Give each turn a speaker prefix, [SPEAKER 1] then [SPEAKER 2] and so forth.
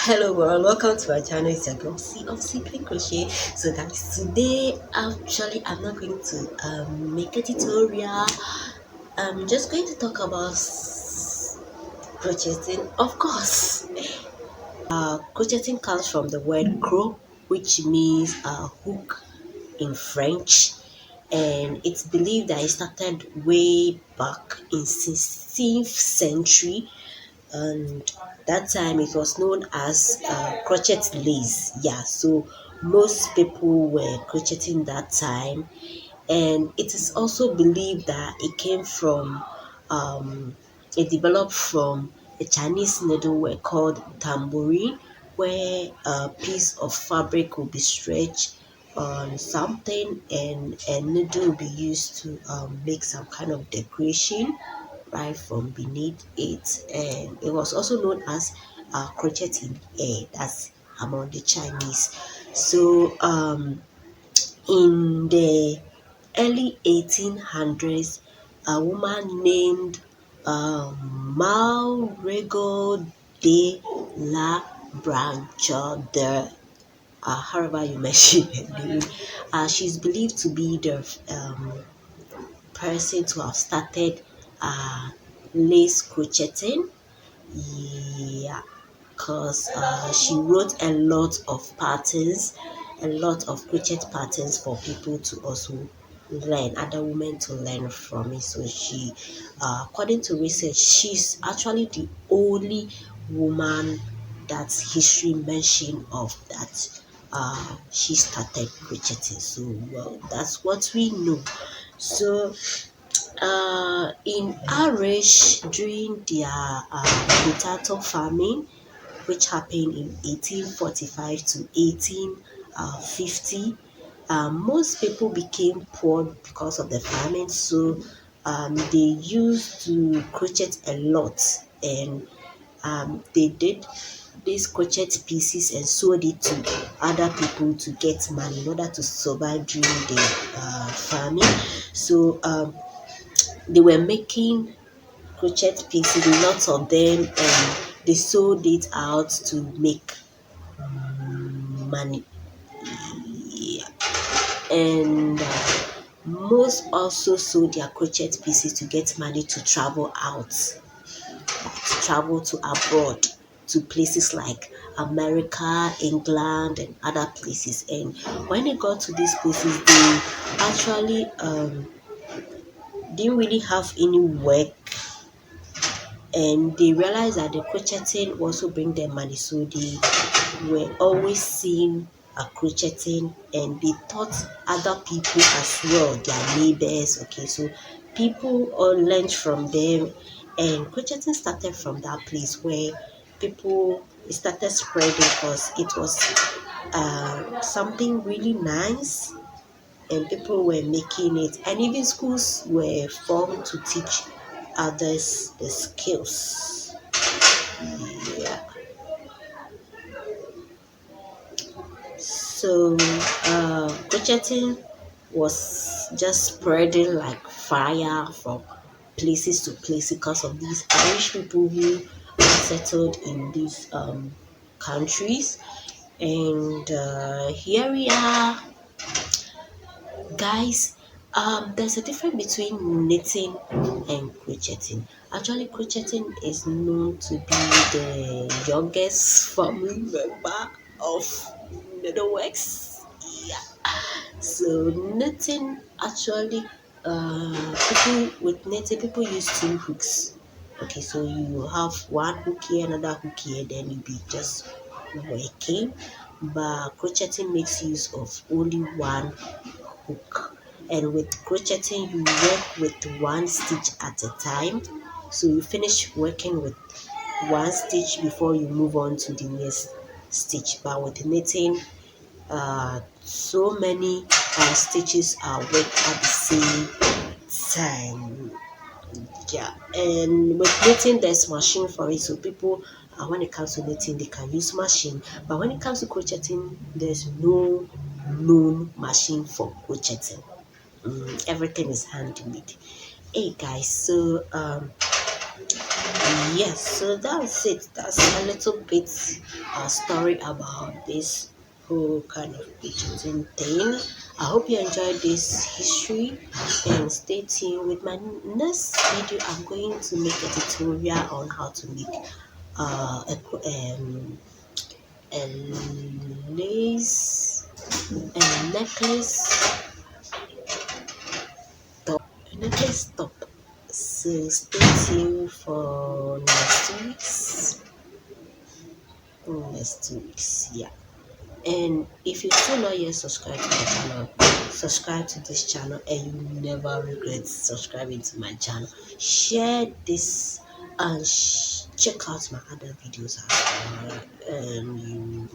[SPEAKER 1] Hello world, welcome to my channel. It's your girl C of Simply Crochet. So guys, today actually I'm not going to make a tutorial. I'm just going to talk about crocheting. Of course, crocheting comes from the word cro, which means hook in French, and it's believed that it started way back in 16th century, and that time it was known as crochet lace. Yeah, so most people were crocheting that time, and it is also believed that it developed from a Chinese needlework called tambourine, where a piece of fabric will be stretched on something and a needle will be used to make some kind of decoration right from beneath it. And it was also known as crochet in air. That's among the Chinese. So in the early 1800s, a woman named Malrego de la Brancha de however you mention her name, she's believed to be the person to have started uh, lace crocheting. Yeah, because she wrote a lot of patterns, a lot of crochet patterns for people to also learn, other women to learn from it. So she, according to research, she's actually the only woman that history mentioned of that she started crocheting. So well, that's what we know. So in Irish during their potato famine, which happened in 1845 to 1850, most people became poor because of the famine. So they used to crochet a lot, and they did these crochet pieces and sold it to other people to get money in order to survive during the famine. So they were making crochet pieces, lots of them, and they sold it out to make money. Yeah. And most also sold their crochet pieces to get money to travel out, to travel to abroad, to places like America, England, and other places. And when they got to these places, they actually didn't really have any work, and they realized that the crocheting also bring them money, so they were always seen crocheting, and they taught other people as well, their neighbors. Okay, so people all learned from them, and crocheting started from that place where people started spreading because it was something really nice, and people were making it, and even schools were formed to teach others the skills. Yeah. So crocheting was just spreading like fire from places to places because of these Irish people who settled in these countries. And here we are, guys. There's a difference between knitting and crocheting. Actually, crocheting is known to be the youngest family member of needleworks. Yeah. So knitting actually, people with knitting, people use two hooks. Okay, so you have one hook here, another hook here, then you be just working. But crocheting makes use of only one hook, and with crocheting you work with one stitch at a time. So you finish working with one stitch before you move on to the next stitch. But with knitting, so many stitches are worked at the same time. Yeah, and with knitting there's machine for it, so people when it comes to knitting they can use machine, but when it comes to crocheting there's no known machine for crocheting. Everything is handmade. Hey guys, so Yes, so that's it. That's a little bit story about this whole kind of budgeting thing. I hope you enjoyed this history and stay tuned with my next video. I'm going to make a tutorial on how to make a lace a necklace top. So stay tuned for next 2 weeks. Yeah. And if you're still not yet subscribed to my channel, subscribe to this channel and you never regret subscribing to my channel. Share this and check out my other videos as well. And you